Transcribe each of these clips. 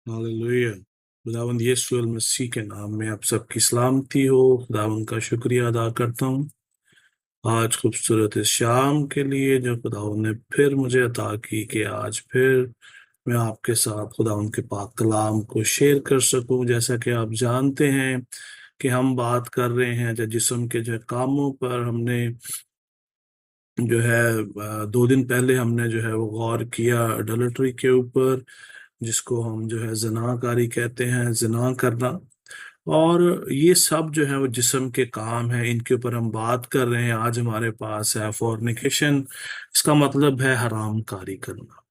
Hallelujah. खुदावंद यीशु मसीह के नाम में आप सबकी सलामती हो। खुदावंद का शुक्रिया अदा करता हूँ आज खूबसूरत इस शाम के लिए जो खुदावंद ने फिर मुझे अता की कि आज फिर मैं आपके साथ खुदावंद के पाक कलाम को शेयर कर सकूं। जैसा कि आप जानते हैं कि हम बात कर रहे हैं जो जिस्म के जो कामों पर हमने जो है 2 दिन पहले हमने जो है वो गौर किया अडल्ट्री के ऊपर, जिसको हम जो है जनाकारी कहते हैं, जना करना। और ये सब जो है वो जिस्म के काम है, इनके ऊपर हम बात कर रहे हैं। आज हमारे पास है फॉर्निकेशन। इसका मतलब है हरामकारी करना।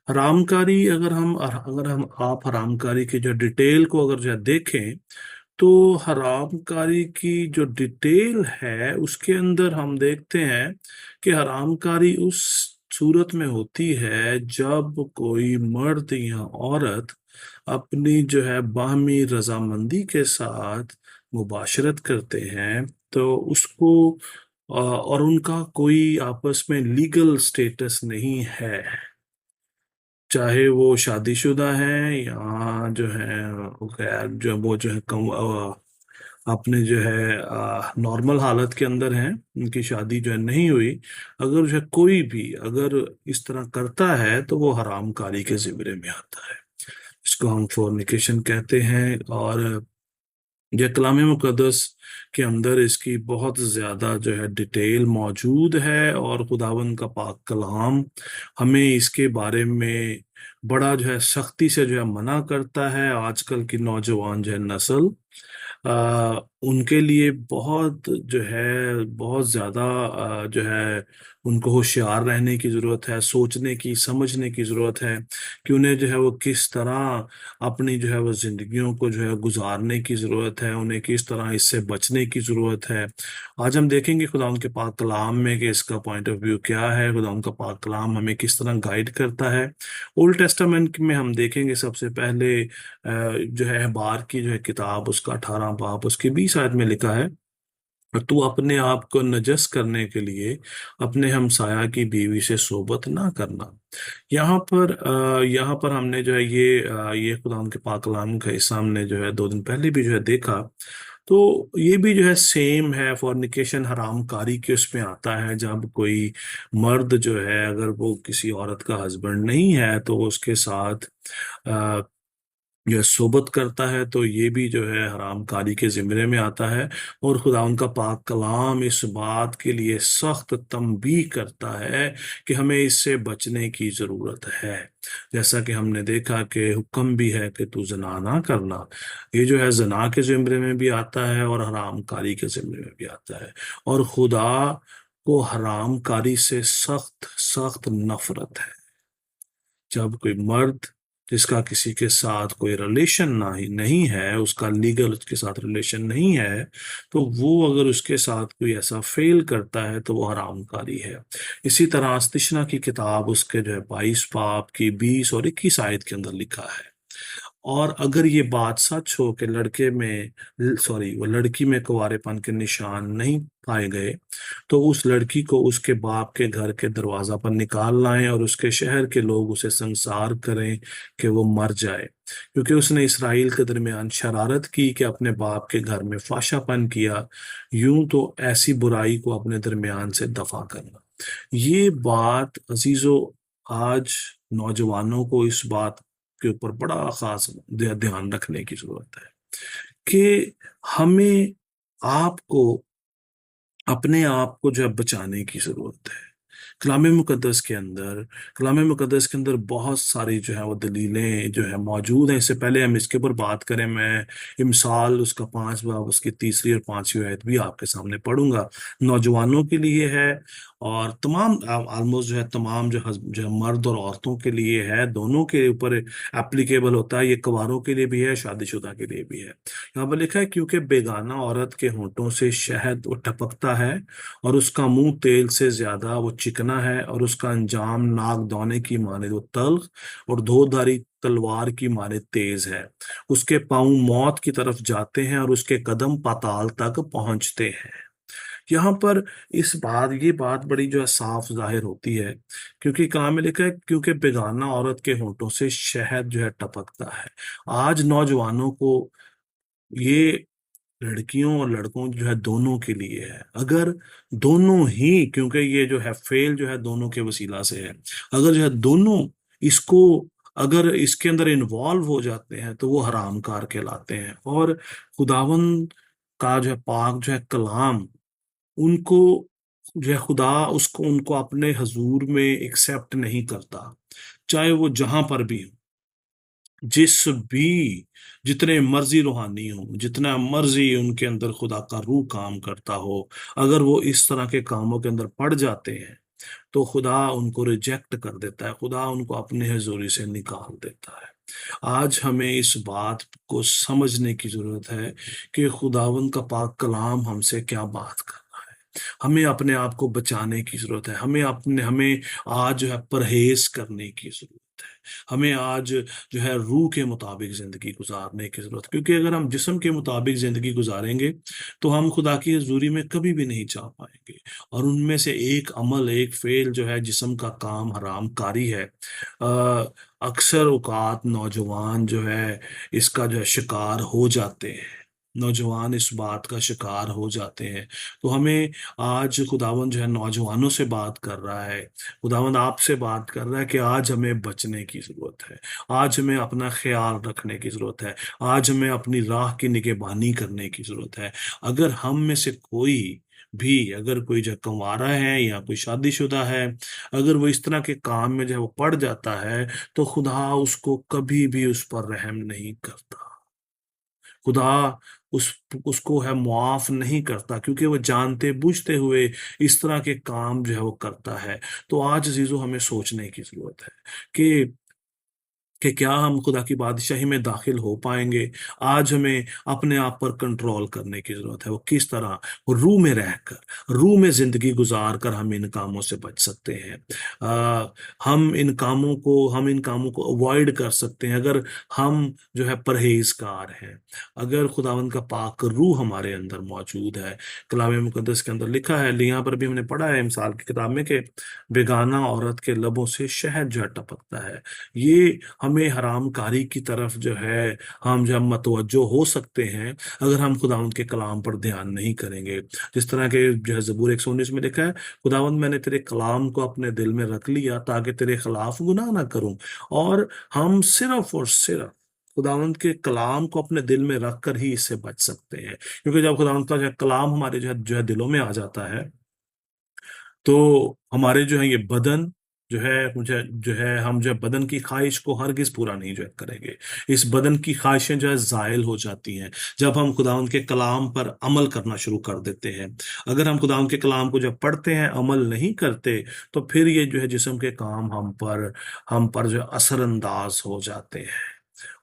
हरामकारी अगर हम आप हरामकारी की जो डिटेल को अगर जो है देखें, तो हरामकारी की जो डिटेल है उसके अंदर हम देखते हैं कि हरामकारी उस सूरत में होती है जब कोई मर्द या औरत अपनी जो है बाहमी रजामंदी के साथ मुबाशरत करते हैं, तो उसको और उनका कोई आपस में लीगल स्टेटस नहीं है, चाहे वो शादीशुदा है या जो है गैर जो वो जो है कम अपने जो है नॉर्मल हालत के अंदर हैं, उनकी शादी जो है नहीं हुई। अगर जो है कोई भी अगर इस तरह करता है तो वो हरामकारी के जिम्मे में आता है। इसको हम फोर्निकेशन कहते हैं। और ये कलाम मुकद्दस के अंदर इसकी बहुत ज्यादा जो है डिटेल मौजूद है, और खुदावंद का पाक कलाम हमें इसके बारे में बड़ा जो है सख्ती से जो है मना करता है। आजकल की नौजवान जो है नस्ल, उनके लिए बहुत जो है बहुत ज्यादा जो है उनको होशियार रहने की जरूरत है, सोचने की समझने की जरूरत है कि उन्हें जो है वो किस तरह अपनी जो है वो जिंदगियों को जो है गुजारने की जरूरत है, उन्हें किस तरह इससे बचने की जरूरत है। आज हम देखेंगे खुदा के पाक कलाम में कि इसका पॉइंट ऑफ व्यू क्या है, खुदा का पाक कलाम हमें किस तरह गाइड करता है। ओल्ड टेस्टामेंट में हम देखेंगे सबसे पहले जो है अखबार की जो है किताब, उसका 18 बाब उसकी 20 आयत में लिखा है, तू अपने आप को नजस करने के लिए अपने हमसाया की बीवी से सोबत ना करना। यहाँ पर हमने जो है ये खुदा उनके पाक कलाम का हिस्सा हमने जो है 2 दिन पहले भी जो है देखा। तो ये भी जो है सेम है, फॉर्निकेशन हरामकारी के उसमें आता है। जब कोई मर्द जो है अगर वो किसी औरत का हस्बैंड नहीं है तो वो उसके साथ यह सोबत करता है, तो ये भी जो है हरामकारी के जिम्मे में आता है। और खुदा उनका पाक कलाम इस बात के लिए सख्त तंबीह करता है कि हमें इससे बचने की जरूरत है। जैसा कि हमने देखा कि हुक्म भी है कि तू जना ना करना, ये जो है जना के जिम्मे में भी आता है और हरामकारी के जिम्मे में भी आता है। और खुदा को हरामकारी से सख्त सख्त नफरत है। जब कोई मर्द जिसका किसी के साथ कोई रिलेशन ना ही नहीं है, उसका लीगल उसके साथ रिलेशन नहीं है, तो वो अगर उसके साथ कोई ऐसा फेल करता है तो वो हरामकारी है। इसी तरह अस्तिशना की किताब उसके जो है 22 बाब की 20 और 21 आयत के अंदर लिखा है। और अगर ये बात सच हो कि लड़के में सॉरी वो लड़की में कुंवारेपन के निशान नहीं पाए गए, तो उस लड़की को उसके बाप के घर के दरवाजा पर निकाल लाएं और उसके शहर के लोग उसे संसार करें कि वो मर जाए, क्योंकि उसने इसराइल के दरमियान शरारत की कि अपने बाप के घर में फाशापन किया। यूं तो ऐसी बुराई को अपने दरमियान से दफा करना। ये बात अजीजों, आज नौजवानों को इस बात के ऊपर बड़ा खास ध्यान रखने की जरूरत है कि हमें आपको अपने आप को जो है बचाने की जरूरत है। कलाम मुकद्दस के अंदर कलाम मुकद्दस के अंदर बहुत सारी जो है वो दलीलें जो है मौजूद हैं। इससे पहले हम इसके ऊपर बात करें, मैं इमसाल उसका 5 बाब उसकी 3री और 5वीं आयत भी आपके सामने पढ़ूंगा। नौजवानों के लिए है और तमाम ऑलमोस्ट जो है तमाम जो है मर्द और औरतों के लिए है, दोनों के ऊपर एप्लीकेबल होता है। ये कुंवारों के लिए भी है, शादीशुदा के लिए भी है। यहाँ पर लिखा है, क्योंकि बेगाना औरत के होंठों से शहद वो टपकता है और उसका मुंह तेल से ज्यादा वो चिकना है, और उसका अंजाम नाग दौने की माने वो तल्ख और धोधारी तलवार की माने तेज है। उसके पांव मौत की तरफ जाते हैं और उसके कदम पाताल तक पहुंचते हैं। यहाँ पर ये बात बड़ी जो है साफ जाहिर होती है, क्योंकि कलाम में लिखा है, क्योंकि बेगाना औरत के होंठों से शहद जो है टपकता है। आज नौजवानों को ये लड़कियों और लड़कों जो है दोनों के लिए है। अगर दोनों ही, क्योंकि ये जो है फेल जो है दोनों के वसीला से है, अगर जो है दोनों इसको, अगर इसके अंदर इन्वॉल्व हो जाते हैं तो वो हरामकार कहलाते हैं। और खुदावन का जो है पाक जो है कलाम, उनको जो है खुदा उसको उनको अपने हजूर में एक्सेप्ट नहीं करता, चाहे वो जहां पर भी हो, जिस भी, जितने मर्जी रूहानी हो, जितना मर्जी उनके अंदर खुदा का रूह काम करता हो, अगर वो इस तरह के कामों के अंदर पड़ जाते हैं तो खुदा उनको रिजेक्ट कर देता है, खुदा उनको अपने हजूरी से निकाल देता है। आज हमें इस बात को समझने की जरूरत है कि खुदावन का पाक कलाम हमसे क्या बात कर रहा है। हमें अपने आप को बचाने की जरूरत है, हमें आज जो है परहेज करने की जरूरत है, हमें आज जो है रूह के मुताबिक जिंदगी गुजारने की जरूरत है। क्योंकि अगर हम जिस्म के मुताबिक जिंदगी गुजारेंगे तो हम खुदा की हजूरी में कभी भी नहीं जा पाएंगे। और उनमें से एक अमल, एक फेल जो है जिस्म का काम हराम कारी है। अक्सर औकात नौजवान जो है इसका जो है शिकार हो जाते हैं, नौजवान इस बात का शिकार हो जाते हैं। तो हमें आज खुदावंद जो है नौजवानों से बात कर रहा है, खुदावंद आपसे बात कर रहा है कि आज हमें बचने की जरूरत है, आज हमें अपना ख्याल रखने की जरूरत है, आज हमें अपनी राह की निगहबानी करने की जरूरत है। अगर हम में से कोई भी, अगर कोई जो कंवारा है या कोई शादीशुदा है, अगर वो इस तरह के काम में जो है वो पड़ जाता है, तो खुदा उसको कभी भी उस पर रहम नहीं करता। खुदा उस उसको है मुआफ नहीं करता, क्योंकि वो जानते बूझते हुए इस तरह के काम जो है वो करता है। तो आज अजीजों हमें सोचने की जरूरत है कि क्या हम खुदा की बादशाही में दाखिल हो पाएंगे। आज हमें अपने आप पर कंट्रोल करने की जरूरत है। वो किस तरह, वो रूह में रहकर, रूह में जिंदगी गुजार कर हम इन कामों से बच सकते हैं। हम इन कामों को अवॉइड कर सकते हैं अगर हम जो है परहेजगार हैं, अगर खुदावंद का पाक रूह हमारे अंदर मौजूद है। कलाम मुकद्दस के अंदर लिखा है, यहाँ पर भी हमने पढ़ा है मिसाल की किताब में, कि बेगाना औरत के लबों से शहद जो है टपकता है। ये हमें हरामकारी की तरफ जो है हम जब मतवज्जो हो सकते हैं अगर हम खुदावंद के कलाम पर ध्यान नहीं करेंगे। जिस तरह के जो है ज़बूर 119 में लिखा है, खुदावंद मैंने तेरे कलाम को अपने दिल में रख लिया ताकि तेरे खिलाफ गुनाह ना करूं। और हम सिर्फ और सिर्फ खुदावंद के कलाम को अपने दिल में रख कर ही इससे बच सकते हैं। क्योंकि जब खुदावंद का जो है कलाम हमारे जो है दिलों में आ जाता है, तो हमारे जो है ये बदन जो है, मुझे जो है हम जो है बदन की ख्वाहिश को हरगिज पूरा नहीं जो है करेंगे। इस बदन की ख्वाहिशें जो है जायल हो जाती हैं जब हम खुदावंद के कलाम पर अमल करना शुरू कर देते हैं। अगर हम खुदावंद के कलाम को जब पढ़ते हैं, अमल नहीं करते, तो फिर ये जो है जिस्म के काम हम पर जो असरअंदाज हो जाते हैं।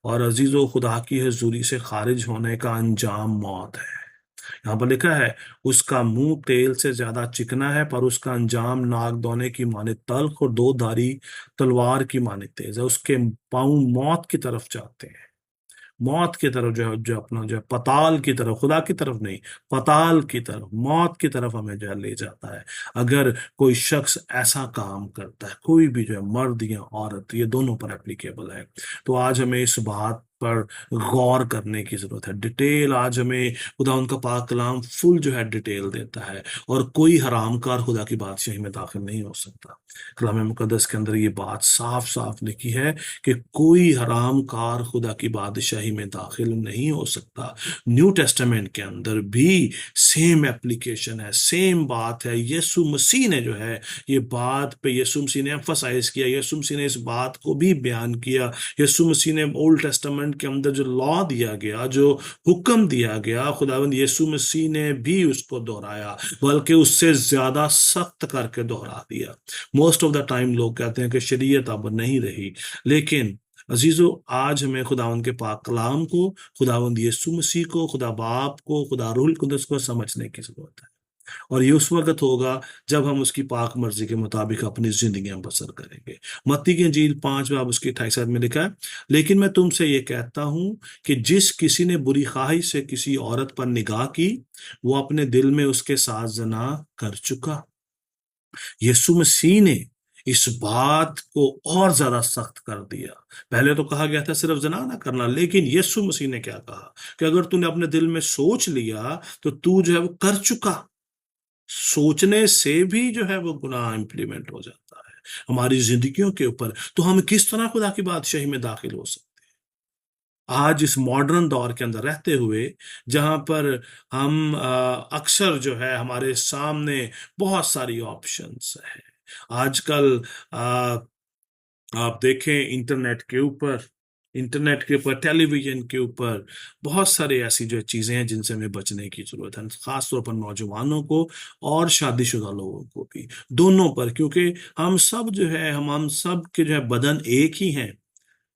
और अजीजों, खुदा की हजूरी से खारिज होने का अंजाम मौत है। यहाँ पर लिखा है, उसका मुंह तेल से ज्यादा चिकना है, पर उसका अंजाम नाग दौने की माने तल्ख और दो धारी तलवार की माने तेज है। उसके पांव मौत की तरफ जाते हैं, मौत की तरफ जो है, जो अपना जो है पताल की तरफ, खुदा की तरफ नहीं, पताल की तरफ, मौत की तरफ हमें जो है ले जाता है। अगर कोई शख्स ऐसा काम करता है, कोई भी जो है मर्द या औरत, ये दोनों पर एप्लीकेबल है। तो आज हमें इस बात पर गौर करने की जरूरत है। डिटेल आज हमें खुदा उनका पाक कलाम फुल जो है डिटेल देता है, और कोई हरामकार खुदा की बादशाही में दाखिल नहीं हो सकता। कलाम मुकद्दस के अंदर ये बात साफ साफ लिखी है कि कोई हराम कार खुदा की बादशाही में दाखिल नहीं हो सकता। न्यू टेस्टामेंट के अंदर भी सेम एप्लीकेशन है, सेम बात है। यीशु मसीह ने जो है ये बात पे, यीशु मसीह ने एम्फसाइज किया, यीशु मसीह ने इस बात को भी बयान किया। यीशु मसीह ने ओल्ड टेस्टामेंट के अंदर जो लॉ दिया गया, जो हुक्म दिया गया, खुदावंद यीशु मसीह ने भी उसको दोहराया, बल्कि उससे ज्यादा सख्त करके दोहरा दिया। मोस्ट ऑफ द टाइम लोग कहते हैं कि शरीयत अब नहीं रही, लेकिन अजीजों, आज हमें खुदावंद के पाक कलाम को, खुदावंद यीशु मसीह को, खुदा बाप को, खुदा रूहुल कुदस को समझने की जरूरत है। और ये उस वक्त होगा जब हम उसकी पाक मर्जी के मुताबिक अपनी जिंदगियां बसर करेंगे। मत्ती की इंजील 5 बाब उसकी 28 में लिखा है, लेकिन मैं तुमसे ये कहता हूं कि जिस किसी ने बुरी ख्वाहिश से किसी औरत पर निगाह की, वो अपने दिल में उसके साथ जना कर चुका। यीशु मसीह ने इस बात को और ज्यादा सख्त कर दिया। पहले तो कहा गया था सिर्फ जना ना करना, लेकिन यीशु मसीह ने क्या कहा कि अगर तूने अपने दिल में सोच लिया तो तू जो है वो कर चुका। सोचने से भी जो है वो गुनाह इंप्लीमेंट हो जाता है हमारी जिंदगियों के ऊपर। तो हम किस तरह खुदा की बादशाही में दाखिल हो सकते हैं आज इस मॉडर्न दौर के अंदर रहते हुए, जहां पर हम अक्सर जो है हमारे सामने बहुत सारी ऑप्शंस है। आजकल आप देखें इंटरनेट के ऊपर टेलीविजन के ऊपर बहुत सारी ऐसी जो चीजें हैं जिनसे हमें बचने की जरूरत है, खास तौर पर नौजवानों को और शादीशुदा लोगों को भी, दोनों पर। क्योंकि हम सब जो है हम सब के जो है बदन एक ही हैं,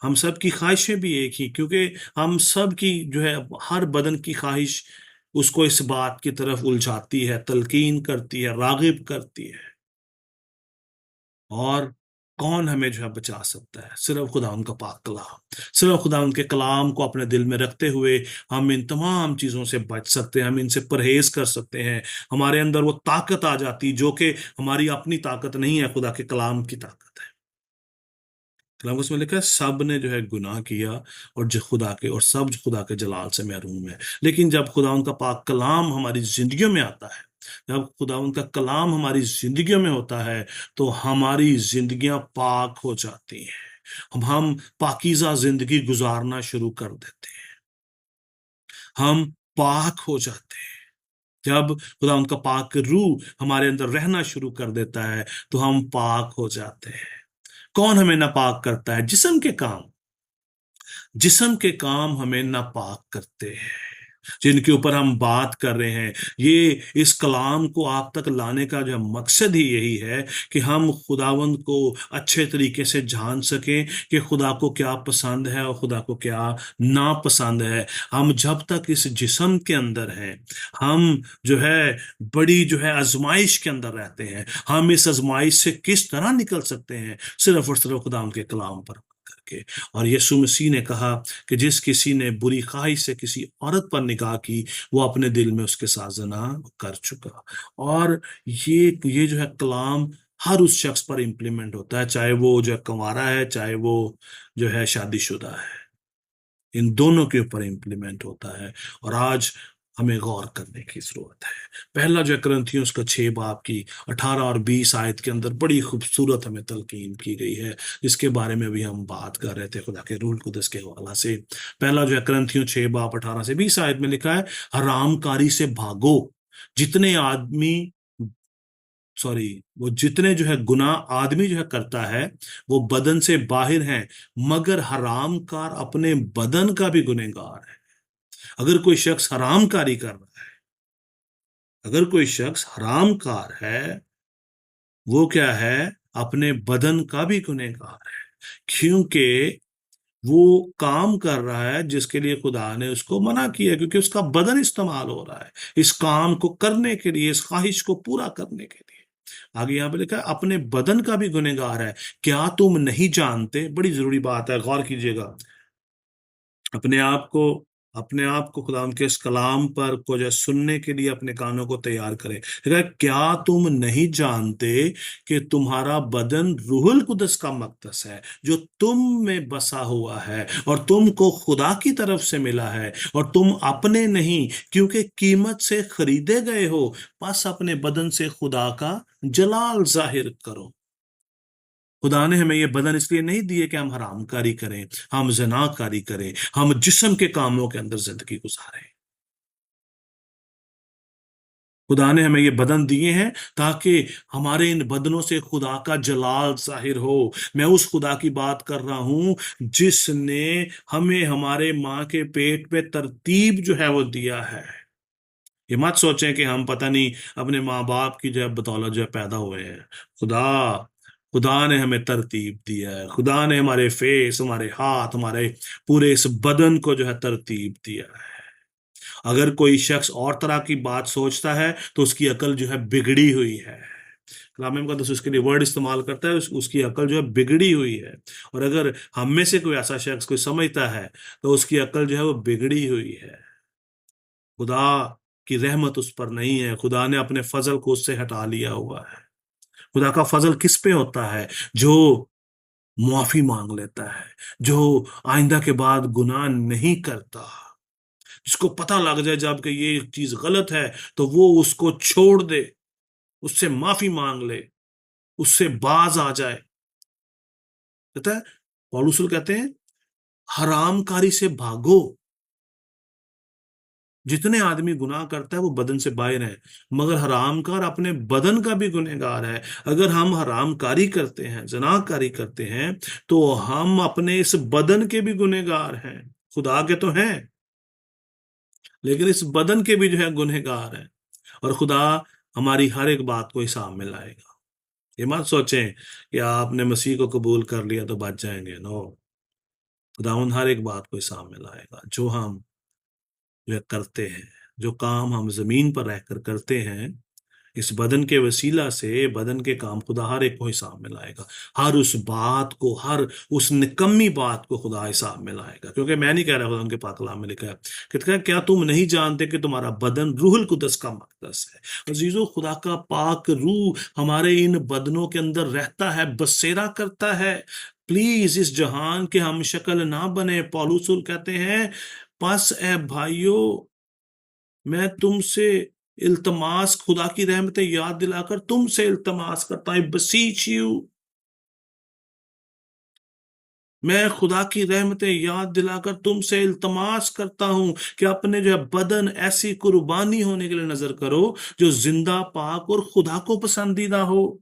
हम सब की ख्वाहिशें भी एक ही, क्योंकि हम सब की जो है हर बदन की ख्वाहिश उसको इस बात की तरफ उलझाती है, तलकीन करती है, रागिब करती है। और कौन हमें जो है बचा सकता है? सिर्फ खुदा उनका पाक कलाम। सिर्फ खुदा उनके कलाम को अपने दिल में रखते हुए हम इन तमाम चीजों से बच सकते हैं, हम इनसे परहेज कर सकते हैं। हमारे अंदर वो ताकत आ जाती जो कि हमारी अपनी ताकत नहीं है, खुदा के कलाम की ताकत है। कलाम उसमें लिखा है सब ने जो है गुनाह किया और जो खुदा के और सब खुदा के जलाल से महरूम है। लेकिन जब खुदा उनका पाक कलाम हमारी जिंदगियों में आता है, जब खुदा उनका कलाम हमारी जिंदगियों में होता है, तो हमारी जिंदगियां पाक हो जाती हैं। हम पाकीज़ा जिंदगी गुजारना शुरू कर देते हैं, हम पाक हो जाते हैं। जब खुदा उनका पाक रूह हमारे अंदर रहना शुरू कर देता है, तो हम पाक हो जाते हैं। कौन हमें नापाक करता है? जिस्म के काम हमें नापाक करते हैं, जिनके ऊपर हम बात कर रहे हैं। ये इस कलाम को आप तक लाने का जो मकसद ही यही है कि हम खुदावंद को अच्छे तरीके से जान सकें कि खुदा को क्या पसंद है और खुदा को क्या नापसंद है। हम जब तक इस जिस्म के अंदर हैं, हम जो है बड़ी जो है आजमाइश के अंदर रहते हैं। हम इस आजमाइश से किस तरह निकल सकते हैं? सिर्फ और सिर्फ खुदा के कलाम पर करके। और यीशु मसीह ने कहा कि जिस किसी ने बुरी ख्वाहिश से किसी औरत पर निगाह की, वो अपने दिल में उसके साथ ज़िना कर चुका। और ये जो है कलाम हर उस शख्स पर इंप्लीमेंट होता है, चाहे वो जो है कंवारा है, चाहे वो जो है शादीशुदा है। इन दोनों के ऊपर इंप्लीमेंट होता है। और आज हमें गौर करने की जरूरत है। पहला जो है कुरिन्थियों उसका 6 बाब की 18 और 20 आयत के अंदर बड़ी खूबसूरत हमें तलकीन की गई है, जिसके बारे में भी हम बात कर रहे थे खुदा के रूह कुदस के हवाला से। पहला जो है कुरिन्थियों 6 बाब 18 से 20 आयत में लिखा है, हरामकारी से भागो। जितने आदमी सॉरी वो जितने जो है गुनाह आदमी जो है करता है, वो बदन से बाहर हैं, मगर हरामकार अपने बदन का भी गुनहगार है। अगर कोई शख्स हरामकारी कर रहा है, अगर कोई शख्स हरामकार है, वो क्या है? अपने बदन का भी गुनहगार है। क्योंकि वो काम कर रहा है जिसके लिए खुदा ने उसको मना किया, क्योंकि उसका बदन इस्तेमाल हो रहा है इस काम को करने के लिए, इस ख्वाहिश को पूरा करने के लिए। आगे यहां पे लिखा है अपने बदन का भी गुनहगार है। क्या तुम नहीं जानते? बड़ी जरूरी बात है, गौर कीजिएगा। अपने आप को अपने आप को खुदा के इस कलाम पर को जो सुनने के लिए अपने कानों को तैयार करें। देखा, क्या तुम नहीं जानते कि तुम्हारा बदन रूहुल कुदस का मकदस है, जो तुम में बसा हुआ है और तुमको खुदा की तरफ से मिला है, और तुम अपने नहीं क्योंकि कीमत से खरीदे गए हो। बस अपने बदन से खुदा का जलाल जाहिर करो। खुदा ने हमें ये बदन इसलिए नहीं दिए कि हम हरामकारी करें, हम जनाकारी करें, हम जिस्म के कामों के अंदर जिंदगी गुजारें। खुदा ने हमें ये बदन दिए हैं ताकि हमारे इन बदनों से खुदा का जलाल जाहिर हो। मैं उस खुदा की बात कर रहा हूं जिसने हमें हमारे माँ के पेट में तरतीब जो है वो दिया है। ये मत सोचें कि हम पता नहीं अपने माँ बाप की जो है बदौलत जो है पैदा हुए हैं। खुदा खुदा ने हमें तरतीब दिया है। खुदा ने हमारे फेस, हमारे हाथ, हमारे पूरे इस बदन को जो है तरतीब दिया है। अगर कोई शख्स और तरह की बात सोचता है तो उसकी अकल जो है बिगड़ी हुई है। कलाम मुकद्दस उसके लिए वर्ड इस्तेमाल करता है, उसकी अकल जो है बिगड़ी हुई है। और अगर हम में से कोई ऐसा शख्स कोई समझता है तो उसकी अकल जो है वो बिगड़ी हुई है। खुदा की रहमत उस पर नहीं है, खुदा ने अपने फजल को उससे हटा लिया हुआ है। खुदा का फजल किस पे होता है? जो मुआफी मांग लेता है, जो आइंदा के बाद गुनाह नहीं करता, जिसको पता लग जाए जब कि ये चीज गलत है तो वो उसको छोड़ दे, उससे माफी मांग ले, उससे बाज आ जाए। कहता है, पौलुस कहते हैं, हरामकारी से भागो। जितने आदमी गुनाह करता है वो बदन से बाहर है, मगर हरामकार अपने बदन का भी गुनहगार है। अगर हम हरामकारी करते हैं, जनाकारी करते हैं, तो हम अपने इस बदन के भी गुनहगार हैं। खुदा के तो हैं, लेकिन इस बदन के भी जो है गुनहगार हैं। और खुदा हमारी हर एक बात को हिसाब में लाएगा। ये मत सोचें कि आपने मसीह को कबूल कर लिया तो बच जाएंगे। नो, खुदा उन हर एक बात को हिसाब में लाएगा। जो हम जो है करते हैं, जो काम हम जमीन पर रहकर करते हैं, इस बदन के वसीला से बदन के काम खुदा हर एक को हिसाब में लाएगा। हर उस बात को, हर उस निकम्मी बात को खुदा हिसाब में लाएगा। क्योंकि मैं नहीं कह रहा, खुदा उनके पाक कलाम में लिखा है, कहता है, क्या तुम नहीं जानते कि तुम्हारा बदन रूहुल कुदस का मकदस है? अजीजों, खुदा का पाक रूह हमारे इन बदनों के अंदर रहता है, बसेरा करता है। प्लीज इस जहान के हम शक्ल ना बने। पौलुस कहते हैं, बस ए भाइयों, मैं तुमसे इल्तमास, खुदा की रहमतें याद दिलाकर तुमसे इल्तमास करता हूं, बसीच यू। मैं खुदा की रहमतें याद दिलाकर तुमसे इल्तमास करता हूं कि अपने जो है बदन ऐसी कुर्बानी होने के लिए नजर करो जो जिंदा, पाक और खुदा को पसंदीदा हो।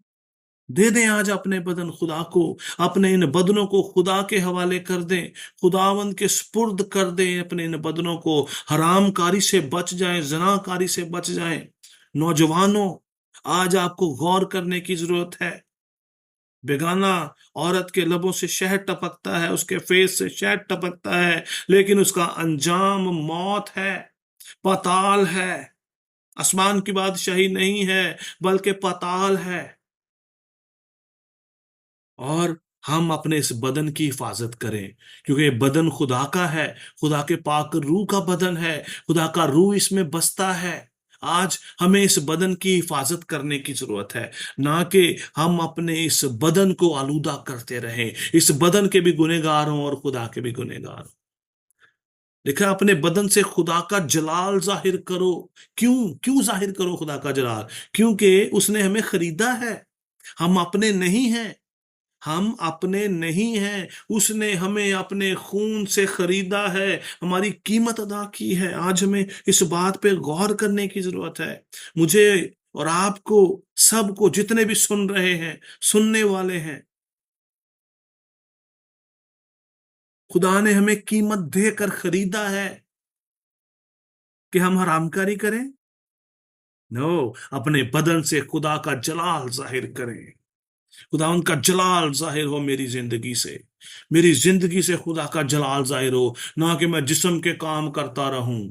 दे दें आज अपने बदन खुदा को, अपने इन बदनों को खुदा के हवाले कर दें, खुदावंद के सुपुर्द कर दें अपने इन बदनों को। हरामकारी से बच जाएं, जनाकारी से बच जाएं। नौजवानों, आज आपको गौर करने की जरूरत है। बेगाना औरत के लबों से शहद टपकता है, उसके फेस से शहद टपकता है, लेकिन उसका अंजाम मौत है, पाताल है। आसमान की बादशाही नहीं है, बल्कि पाताल है। और हम अपने इस बदन की हिफाजत करें, क्योंकि ये बदन खुदा का है, खुदा के पाक रूह का बदन है, खुदा का रूह इसमें बसता है। आज हमें इस बदन की हिफाजत करने की जरूरत है, ना कि हम अपने इस बदन को आलूदा करते रहें, इस बदन के भी गुनहगार हों और खुदा के भी गुनहगार हों। लिखा, अपने बदन से खुदा का जलाल जाहिर करो। क्यों क्यों जाहिर करो खुदा का जलाल? क्योंकि उसने हमें खरीदा है। हम अपने नहीं हैं, हम अपने नहीं हैं, उसने हमें अपने खून से खरीदा है, हमारी कीमत अदा की है। आज हमें इस बात पे गौर करने की जरूरत है। मुझे और आपको, सबको, जितने भी सुन रहे हैं, सुनने वाले हैं, खुदा ने हमें कीमत देकर खरीदा है कि हम हरामकारी करें? नो, अपने बदन से खुदा का जलाल जाहिर करें। खुदा उनका जलाल जाहिर हो मेरी जिंदगी से, मेरी जिंदगी से खुदा का जलाल जाहिर हो, ना कि मैं जिस्म के काम करता रहूं,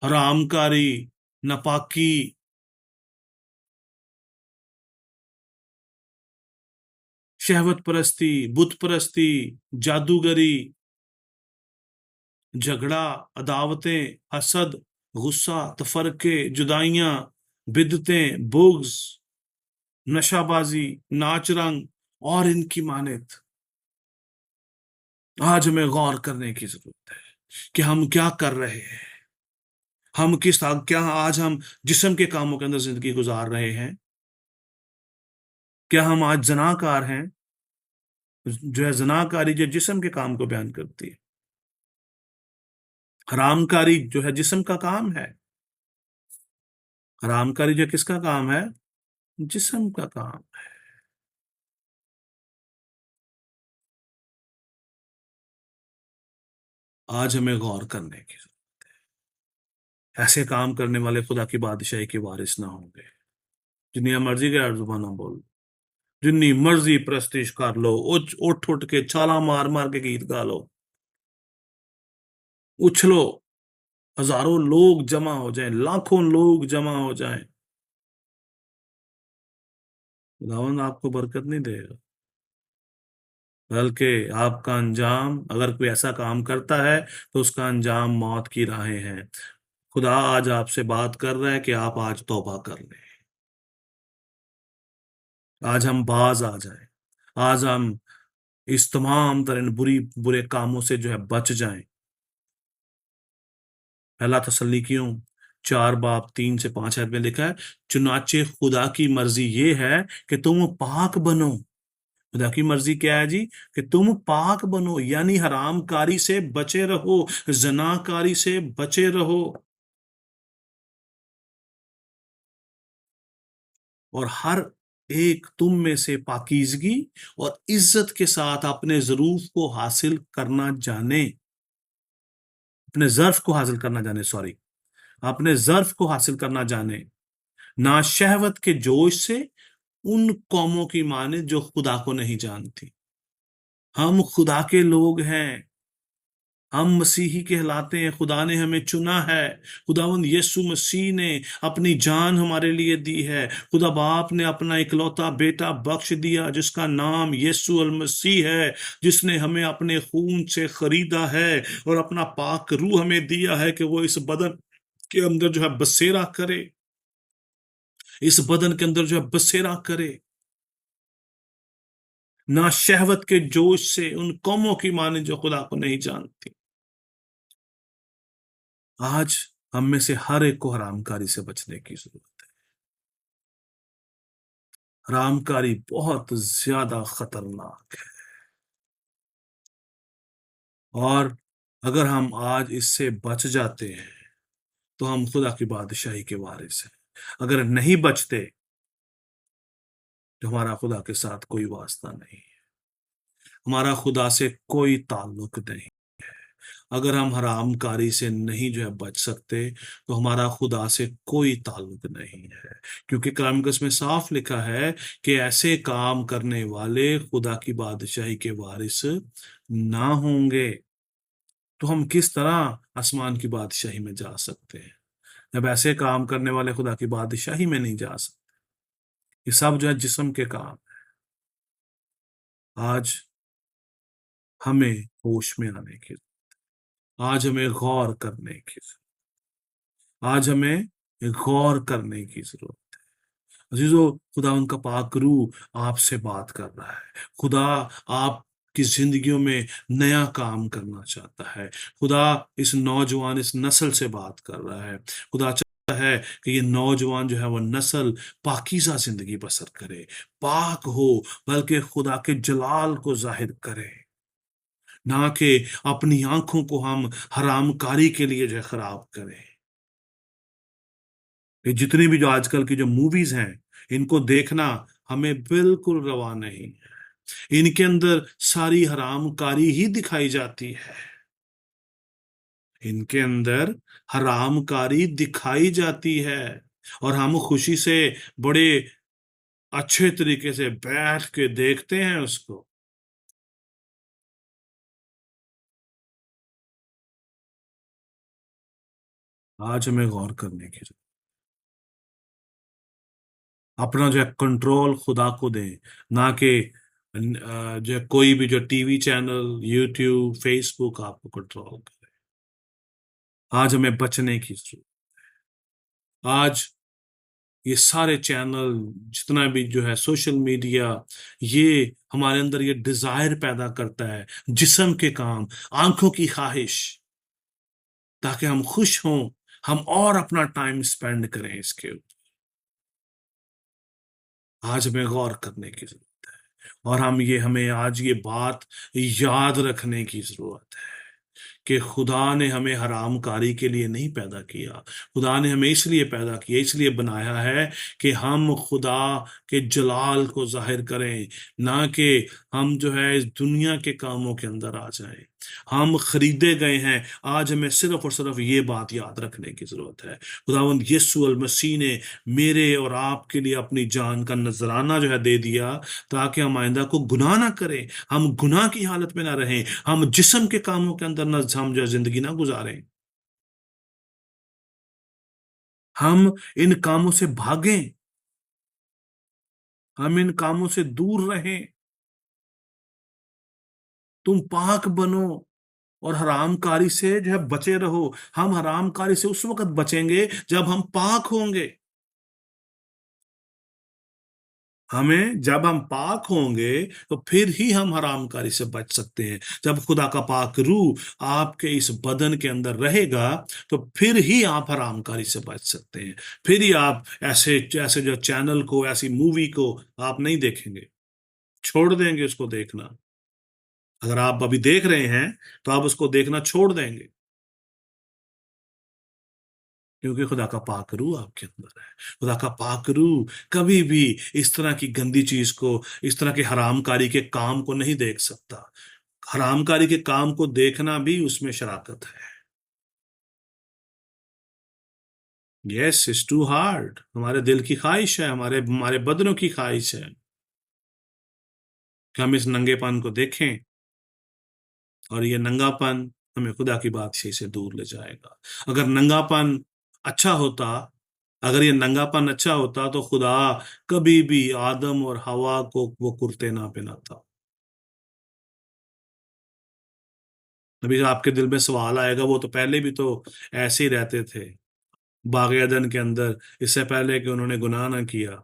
हरामकारी, नापाकी, शहवत परस्ती, बुत परस्ती, जादूगरी, झगड़ा, अदावतें, हसद, गुस्सा, तफरके, जुदाइयां, बिदतें, बुग्ज, नशाबाजी, नाच रंग और इनकी मानत। आज हमें गौर करने की जरूरत है कि हम क्या कर रहे हैं। हम किस, क्या आज हम जिस्म के कामों के अंदर जिंदगी गुजार रहे हैं? क्या हम आज जनाकार हैं? जो है जनाकारी जो जिस्म के काम को बयान करती है, हरामकारी जो है जिस्म का काम है। हरामकारी जो किसका काम है? जिस्म का काम है। आज हमें गौर करने की जरूरत है। ऐसे काम करने वाले खुदा की बादशाही के वारिस ना होंगे। जितनी मर्जी के जुबाना बोल, जितनी मर्जी प्रस्तिश कर लो, उठ उठ उठ के छाला मार मार के गीत गा लो, उछलो, हजारों लोग जमा हो जाएं, लाखों लोग जमा हो जाएं, खुदावंद आपको बरकत नहीं देगा, बल्कि आपका अंजाम, अगर कोई ऐसा काम करता है तो उसका अंजाम मौत की राहें हैं। खुदा आज आपसे बात कर रहा है कि आप आज तौबा कर लें, आज हम बाज आ जाएं, आज हम इस तमाम तरह बुरी बुरे कामों से जो है बच जाएं। पहला तसल्लीकियों 4 बाब 3 से 5 आयत में लिखा है, चुनाचे खुदा की मर्जी ये है कि तुम पाक बनो। खुदा की मर्जी क्या है जी? कि तुम पाक बनो, यानी हरामकारी से बचे रहो, जनाकारी से बचे रहो, और हर एक तुम में से पाकीजगी और इज्जत के साथ अपने ज़रूफ को हासिल करना जाने, अपने ज़र्फ को हासिल करना जाने, सॉरी, अपने ज़र्फ को हासिल करना जाने, ना शहवत के जोश से उन कौमों की माने जो खुदा को नहीं जानती। हम खुदा के लोग हैं, हम मसीही कहलाते हैं, खुदा ने हमें चुना है। खुदावंद यीशु मसीह ने अपनी जान हमारे लिए दी है। खुदा बाप ने अपना इकलौता बेटा बख्श दिया जिसका नाम यीशु अल मसीह है, जिसने हमें अपने खून से खरीदा है और अपना पाक रूह हमें दिया है कि वो इस बदन के अंदर जो है बसेरा करे, इस बदन के अंदर जो है बसेरा करे, ना शहवत के जोश से उन कौमों की माने जो खुदा को नहीं जानती। आज हम में से हर एक को हरामकारी से बचने की जरूरत है। हरामकारी बहुत ज्यादा खतरनाक है, और अगर हम आज इससे बच जाते हैं तो हम खुदा की बादशाही के वारिस हैं। अगर नहीं बचते तो हमारा खुदा के साथ कोई वास्ता नहीं है, हमारा खुदा से कोई ताल्लुक नहीं। अगर हम हरामकारी से नहीं जो है बच सकते तो हमारा खुदा से कोई ताल्लुक नहीं है, क्योंकि कलाम मुकद्दस में साफ लिखा है कि ऐसे काम करने वाले खुदा की बादशाही के वारिस ना होंगे। तो हम किस तरह आसमान की बादशाही में जा सकते हैं जब ऐसे काम करने वाले खुदा की बादशाही में नहीं जा सकते? ये सब जो है जिस्म के काम। आज हमें होश में आने की, आज हमें गौर करने की, आज हमें गौर करने की जरूरत है। अजीजों, खुदा उनका पाक रूह आपसे बात कर रहा है। खुदा आपकी जिंदगियों में नया काम करना चाहता है। खुदा इस नौजवान, इस नस्ल से बात कर रहा है। खुदा चाहता है कि ये नौजवान जो है वो नस्ल पाकीज़ा जिंदगी बसर करे, पाक हो, बल्कि खुदा के जलाल को जाहिर करे, ना कि अपनी आंखों को हम हरामकारी के लिए जो है खराब करें। ये जितनी भी जो आजकल की जो मूवीज हैं, इनको देखना हमें बिल्कुल रवा नहीं है। इनके अंदर सारी हरामकारी ही दिखाई जाती है, इनके अंदर हरामकारी दिखाई जाती है, और हम खुशी से बड़े अच्छे तरीके से बैठ के देखते हैं उसको। आज हमें गौर करने की जरूरत, अपना जो है कंट्रोल खुदा को दें, ना कि जो है कोई भी जो टीवी चैनल, यूट्यूब, फेसबुक आपको कंट्रोल करे। आज हमें बचने की जरूरत। आज ये सारे चैनल, जितना भी जो है सोशल मीडिया, ये हमारे अंदर ये डिजायर पैदा करता है, जिस्म के काम, आंखों की ख्वाहिश, ताकि हम खुश हों, हम और अपना टाइम स्पेंड करें इसके ऊपर। आज हमें गौर करने की जरूरत है, और हमें आज ये बात याद रखने की जरूरत है कि खुदा ने हमें हरामकारी के लिए नहीं पैदा किया। खुदा ने हमें इसलिए पैदा किया, इसलिए बनाया है कि हम खुदा के जलाल को जाहिर करें, ना कि हम जो है इस दुनिया के कामों के अंदर आ जाएं। हम खरीदे गए हैं। आज हमें सिर्फ और सिर्फ ये बात याद रखने की जरूरत है, खुदावंद यीशु अल मसीह ने मेरे और आपके लिए अपनी जान का नजराना जो है दे दिया, ताकि हम आइंदा को गुनाह ना करें, हम गुनाह की हालत में ना रहें, हम जिस्म के कामों के अंदर न हम जो है जिंदगी ना गुजारें। हम इन कामों से भागें, हम इन कामों से दूर रहें। तुम पाक बनो और हरामकारी से जो है बचे रहो। हम हरामकारी से उस वक्त बचेंगे जब हम पाक होंगे। हमें जब हम पाक होंगे तो फिर ही हम हरामकारी से बच सकते हैं। जब खुदा का पाक रूह आपके इस बदन के अंदर रहेगा तो फिर ही आप हरामकारी से बच सकते हैं। फिर ही आप ऐसे ऐसे जो चैनल को, ऐसी मूवी को आप नहीं देखेंगे, छोड़ देंगे उसको देखना। अगर आप अभी देख रहे हैं तो आप उसको देखना छोड़ देंगे, क्योंकि खुदा का पाक रूह आपके अंदर है। खुदा का पाक रूह कभी भी इस तरह की गंदी चीज को, इस तरह के हरामकारी के काम को नहीं देख सकता। हरामकारी के काम को देखना भी उसमें शराकत है। Yes, it's too hard. हमारे दिल की ख्वाहिश है, हमारे हमारे बदनों की ख्वाहिश है कि हम इस नंगेपन को देखें, और ये नंगापन हमें खुदा की बादशाही से दूर ले जाएगा। अगर नंगापन अच्छा होता, अगर ये नंगापन अच्छा होता तो खुदा कभी भी आदम और हवा को वो कुर्ते ना पहनाता। अभी आपके दिल में सवाल आएगा, वो तो पहले भी तो ऐसे ही रहते थे बाग एदन के अंदर, इससे पहले कि उन्होंने गुनाह ना किया।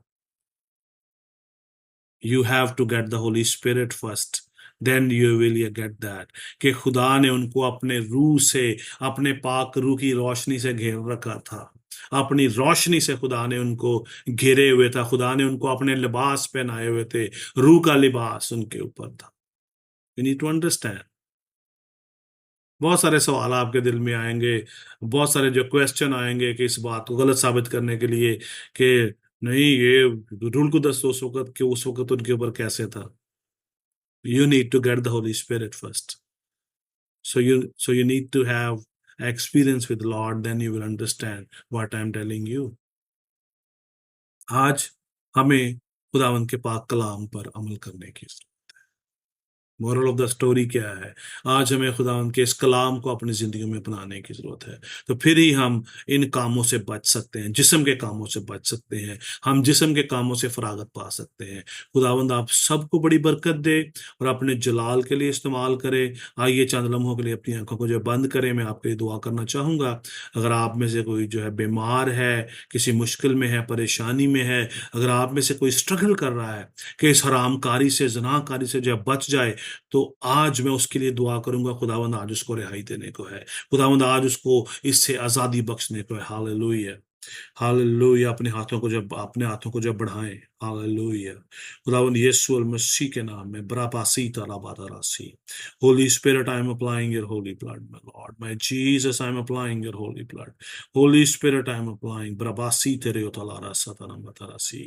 You have to get the holy spirit first, then you will you get that. कि खुदा ने उनको अपने रूह से, अपने पाक रूह की रोशनी से घेर रखा था। अपनी रोशनी से खुदा ने उनको घेरे हुए था। खुदा ने उनको अपने लिबास पहनाए हुए थे। रूह का लिबास उनके ऊपर था। You need to understand. बहुत सारे सवाल आपके दिल में आएंगे, बहुत सारे जो क्वेश्चन आएंगे कि इस बात को गलत साबित करने के लिए कि नहीं, ये रूल कुदस उस वक्त के उस वक्त उनके ऊपर कैसे था। You need to get the Holy Spirit first. So you need to have experience with the Lord, then you will understand what I'm telling you. आज हमें खुदावंद के पाक कलाम पर अमल करने की, मोरल ऑफ द स्टोरी क्या है, आज हमें खुदावंद के इस कलाम को अपनी जिंदगी में अपनाने की जरूरत है। तो फिर ही हम इन कामों से बच सकते हैं, जिस्म के कामों से बच सकते हैं। हम जिस्म के कामों से फरागत पा सकते हैं। खुदावंद आप सबको बड़ी बरकत दे और अपने जलाल के लिए इस्तेमाल करे। आइए चंद लम्हों के लिए अपनी आंखों को जो बंद करें। मैं आपके लिए दुआ करना चाहूंगा। अगर आप में से कोई जो है बीमार है, किसी मुश्किल में है, परेशानी में है, अगर आप में से कोई स्ट्रगल कर रहा है कि इस हरामकारी से, जनाकारी से जो है बच जाए, तो आज मैं उसके लिए दुआ करूंगा। खुदावंद आज उसको रिहाई देने को है। खुदावंद आज उसको इससे आजादी बख्शने को है। Hallelujah, hallelujah. अपने हाथों को जब बढ़ाएं। हालेलुया। खुदावंद यीशु मसीह के नाम में ब्रापासी तराबादारासी। Holy spirit, I am applying your holy blood, my lord, my Jesus, I am applying your holy blood. Holy spirit, I am applying ब्राबासी तेरे उतलारा सताना बतारासी।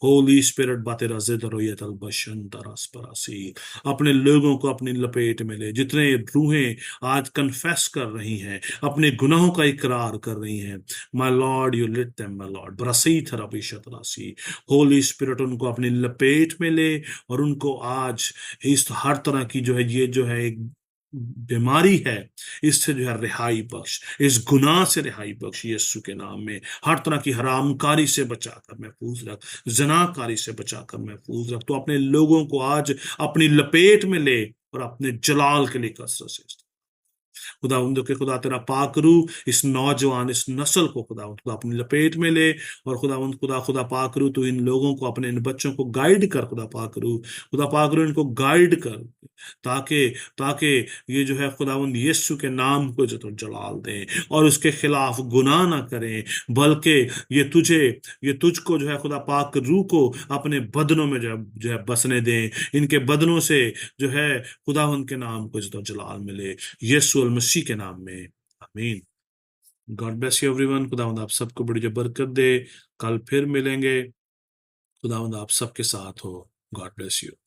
होली स्पिरिट बातेरा जिदरो ये तलबशन तरस परासी। अपने लोगों को अपनी लपेट में ले। जितने रूहें आज कन्फेस कर रही हैं, अपने गुनाहों का इकरार कर रही हैं, my lord you lit them, my lord ब्रसी थेरापी शतरासी। होली स्पिरिट उनको अपनी लपेट में ले और उनको आज इस हर तरह की जो है, ये जो है एक बीमारी है, इससे जो है रिहाई बख्श, इस गुनाह से रिहाई बख्श यीशु के नाम में। हर तरह की हरामकारी से बचाकर महफूज रख, जनाकारी से बचाकर महफूज रख। तो अपने लोगों को आज अपनी लपेट में ले और अपने जलाल के लिए कसरत से खुदावंद के खुदा तेरा पाक रूह इस नौजवान, इस नस्ल को खुदावंद खुदा अपनी लपेट में ले। और खुदावंद खुदा खुदा पाक रूह तो इन लोगों को, अपने इन बच्चों को गाइड कर। खुदा पाक रूह इनको गाइड कर, ताकि ताकि ये जो है खुदावंद यीशु के नाम को जो तो जलाल दें और उसके खिलाफ गुनाह ना करें, बल्कि ये तुझे, ये तुझको जो है खुदा पाक रूह को अपने बदनों में जो है बसने दें। इनके बदनों से जो है खुदावंद के नाम को जो तो जलाल मिले, यीशु मसीह के नाम में, आमीन। God bless you everyone. खुदावंद आप सबको बड़ी जो बरकत दे। कल फिर मिलेंगे। खुदावंद आप सबके साथ हो। God bless you.